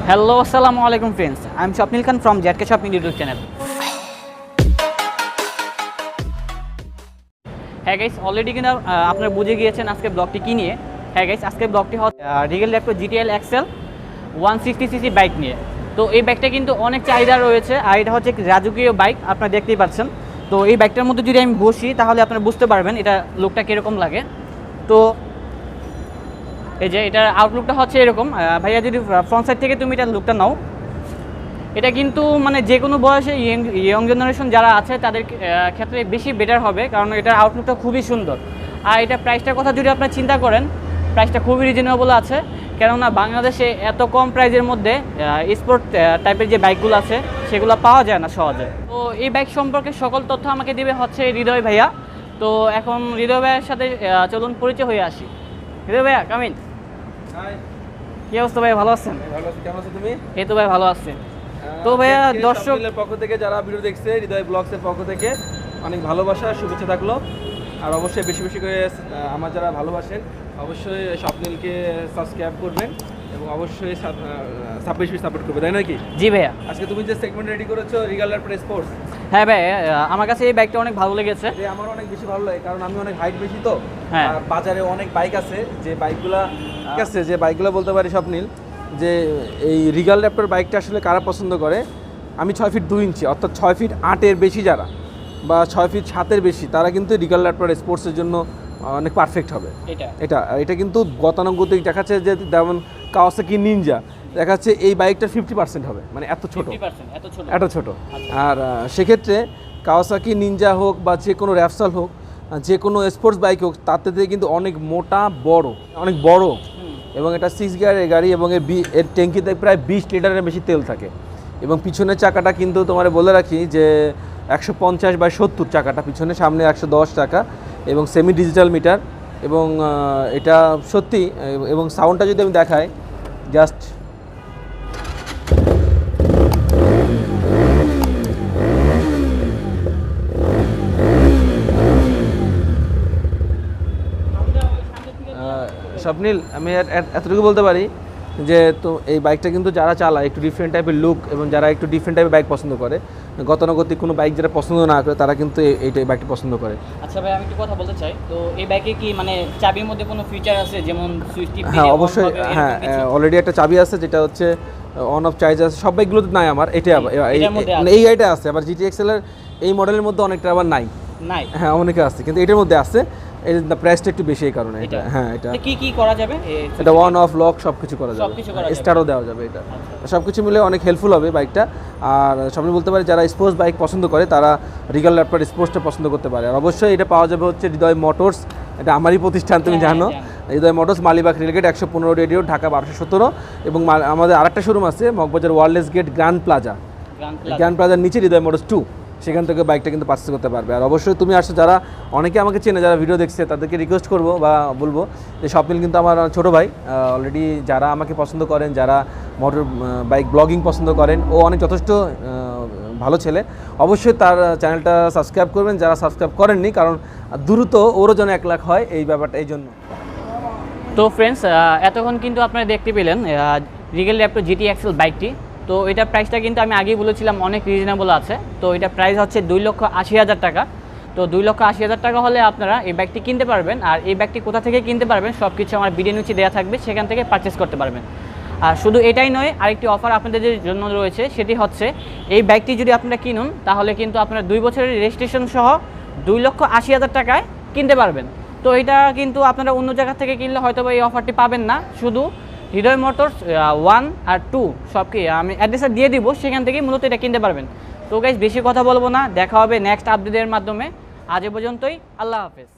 Hello আসসালামু আলাইকুম friends, I am Swapnil Khan from ZK shopping YouTube channel. হ্যাঁ গাইস, অলরেডি কিন্তু আপনারা বুঝে গিয়েছেন আজকে ব্লগটি কী নিয়ে। হ্যাঁ গাইস, আজকে ব্লগটি হচ্ছে Regal Raptor GTL XL 160cc bike নিয়ে। তো এই বাইকটা কিন্তু অনেক চাহিদা রয়েছে, আর এটা হচ্ছে রাজকীয় বাইক, আপনারা দেখতেই পাচ্ছেন। তো এই বাইকটার মধ্যে যদি আমি বসি তাহলে আপনারা বুঝতে পারবেন এটা লুকটা কীরকম লাগে। তো এই যে এটার আউটলুকটা হচ্ছে এরকম। ভাইয়া যদি ফ্রন্ট সাইড থেকে তুমি এটার লুকটা নাও, এটা কিন্তু মানে যে কোনো বয়সে ইয়ং জেনারেশন যারা আছে তাদের ক্ষেত্রে বেশি বেটার হবে, কারণ এটার আউটলুকটা খুবই সুন্দর। আর এটা প্রাইসটার কথা যদি আপনারা চিন্তা করেন, প্রাইসটা খুবই রিজনেবল আছে, কেননা বাংলাদেশে এত কম প্রাইসের মধ্যে স্পোর্ট টাইপের যে বাইকগুলো আছে সেগুলো পাওয়া যায় না সহজে। তো এই বাইক সম্পর্কে সকল তথ্য আমাকে দিবে হচ্ছে হৃদয় ভাইয়া। তো এখন হৃদয় ভাইয়ের সাথে চলুন পরিচয় হয়ে আসি। হৃদয় ভাইয়া, কামিন। হাই, কি অবস্থা ভাই, ভালো আছেন? ভালো আছি। কেমন আছো তুমি? এই তো ভাই ভালো আছে। তো ভাইয়া দর্শকদের পক্ষ থেকে যারা ভিডিও দেখছে, হৃদয় ব্লগসের পক্ষ থেকে অনেক ভালোবাসা, শুভেচ্ছা থাকলো। আর অবশ্যই বেশি বেশি করে আমার যারা ভালোবাসেন অবশ্যই স্বপ্নিলকে সাবস্ক্রাইব করবেন এবং অবশ্যই বেশি সাপোর্ট করবে, তাই নাকি? জি ভাইয়া। আজকে তুমি যে সেগমেন্ট রেডি করেছো রিগেল র্যাপটো স্পোর্টস, হ্যাঁ ভাই, আমার কাছে এই বাইকটা অনেক ভালো লেগেছে। আমার অনেক বেশি ভালো লাগে, কারণ আমি অনেক হাইট বেশি তো। হ্যাঁ। আর বাজারে অনেক বাইক আছে, যে বাইকগুলো বলতে পারি স্বপ্নিল যে এই রিগেল র্যাপটোর বাইকটা আসলে কারা পছন্দ করে। আমি 6 ফিট 2 ইঞ্চি, অর্থাৎ 6 ফিট 8-এর বেশি যারা, বা 6 ফিট 7-এর বেশি, তারা কিন্তু রিগেল র্যাপটোর স্পোর্টসের জন্য অনেক পারফেক্ট হবে। এটা কিন্তু গতানুগতিক দেখাচ্ছে যে যেমন কাওয়াসাকি নিনজা দেখাচ্ছে এই বাইকটার 50% হবে, মানে এত ছোট। আর সেক্ষেত্রে কাওয়াসাকি নিনজা হোক বা যে কোনো র্যাপসাল হোক, যে কোনো স্পোর্টস বাইক হোক, তাতে থেকে কিন্তু অনেক মোটা অনেক বড়, এবং এটা 6 গিয়ারের গাড়ি, এবং এর ট্যাঙ্কিতে প্রায় 20 লিটারের বেশি তেল থাকে। এবং পিছনের চাকাটা কিন্তু তোমার বলে রাখি যে 150/70 চাকাটা পিছনে, সামনে 110 চাকা, এবং সেমি ডিজিটাল মিটার। এবং এটা সত্যি, এবং সাউন্ডটা যদি আমি দেখাই জাস্ট, স্বপ্নিল আমি এতটুকু বলতে পারি যে তো এই বাইকটা কিন্তু যারা চালায় একটু ডিফারেন্ট টাইপের লুক, এবং যারা একটু ডিফারেন্ট টাইপের বাইক পছন্দ করে, গতানুগতিক কোনো বাইক যারা পছন্দ না করে, তারা কিন্তু এইটা বাইকটা পছন্দ করে। আচ্ছা ভাই, আমি একটু কথা বলতে চাই। তো এই বাইকে কি মানে চাবির মধ্যে কোনো ফিচার আছে, যেমন সুইচ টিপ দিলে? হ্যাঁ অবশ্যই, হ্যাঁ অলরেডি একটা চাবি আছে, যেটা হচ্ছে অন অফ চার্জ আছে। সব বাইকগুলোতে নাই, আমার এটা এই গাড়িটা আছে। আবার GTXL এর এই মডেলের মধ্যে অনেকটা আবার নাই। হ্যাঁ অনেকে আছে, কিন্তু এটার মধ্যে আছে। এর প্রাইসটা একটু বেশি এই কারণে। এটা হ্যাঁ, এটা কি করা যাবে? এটা অন অফ লক সবকিছু করা যাবে, স্টারও দেওয়া যাবে। এটা সবকিছু মিলে অনেক হেল্পফুল হবে বাইকটা। আর সবাই বলতে পারে যারা স্পোর্টস বাইক পছন্দ করে তারা রিগেল র্যাপটো স্পোর্টসটা পছন্দ করতে পারে। আর অবশ্যই এটা পাওয়া যাবে হচ্ছে হৃদয় মোটরস, এটা আমারই প্রতিষ্ঠান, তুমি জানো। হৃদয় মোটরস, মালিবাগ রেলগেট 115 রেডিও, ঢাকা 1217। এবং আমাদের আরেকটা শোরুম আছে মগবাজার ওয়ারলেস গেট গ্র্যান্ড প্লাজার নিচে হৃদয় মোটরস 2, সেখান থেকে বাইকটা কিন্তু পারচেজ করতে পারবে। আর অবশ্যই তুমি আসো, যারা অনেকে আমাকে চেনে, যারা ভিডিও দেখছে, তাদেরকে রিকোয়েস্ট করবো বা বলবো যে স্বপ্নিল কিন্তু আমার ছোটো ভাই। অলরেডি যারা আমাকে পছন্দ করেন, যারা মোটর বাইক ব্লগিং পছন্দ করেন, ও অনেক যথেষ্ট ভালো ছেলে। অবশ্যই তার চ্যানেলটা সাবস্ক্রাইব করবেন, যারা সাবস্ক্রাইব করেননি, কারণ দ্রুত ওরও যেন 1 লাখ হয় এই ব্যাপারটা, এই জন্য। তো ফ্রেন্ডস, এতক্ষণ কিন্তু আপনারা দেখতে পেলেন রিগেল র্যাপটো GT XL বাইকটি। তো এটার প্রাইসটা কিন্তু আমি আগেই বলেছিলাম অনেক রিজনেবল আছে। তো এটা প্রাইস হচ্ছে 2,80,000 টাকা। তো 2,80,000 টাকা হলে আপনারা এই বাইকটি কিনতে পারবেন। আর এই বাইকটি কোথা থেকে কিনতে পারবেন সব কিছু আমার ভিডিও নিচে দেওয়া থাকবে, সেখান থেকে পারচেস করতে পারবেন। আর শুধু এটাই নয়, আরেকটি অফার আপনাদের জন্য রয়েছে, সেটি হচ্ছে এই বাইকটি যদি আপনারা কিনুন তাহলে কিন্তু আপনারা 2 বছরের রেজিস্ট্রেশন সহ 2,80,000 টাকায় কিনতে পারবেন। তো এটা কিন্তু আপনারা অন্য জায়গা থেকে কিনলে হয়তো এই অফারটি পাবেন না। শুধু হৃদয় মোটরস 1 আর 2 সব কি আমি অ্যাড্রেসটা দিয়ে দিব, সেখান থেকেই মূলত এটা কিনতে পারবেন। তো গাইস, বেশি কথা বলবো না, দেখা হবে নেক্সট আপডেটের মাধ্যমে। আজ এ পর্যন্তই, আল্লাহ হাফেজ।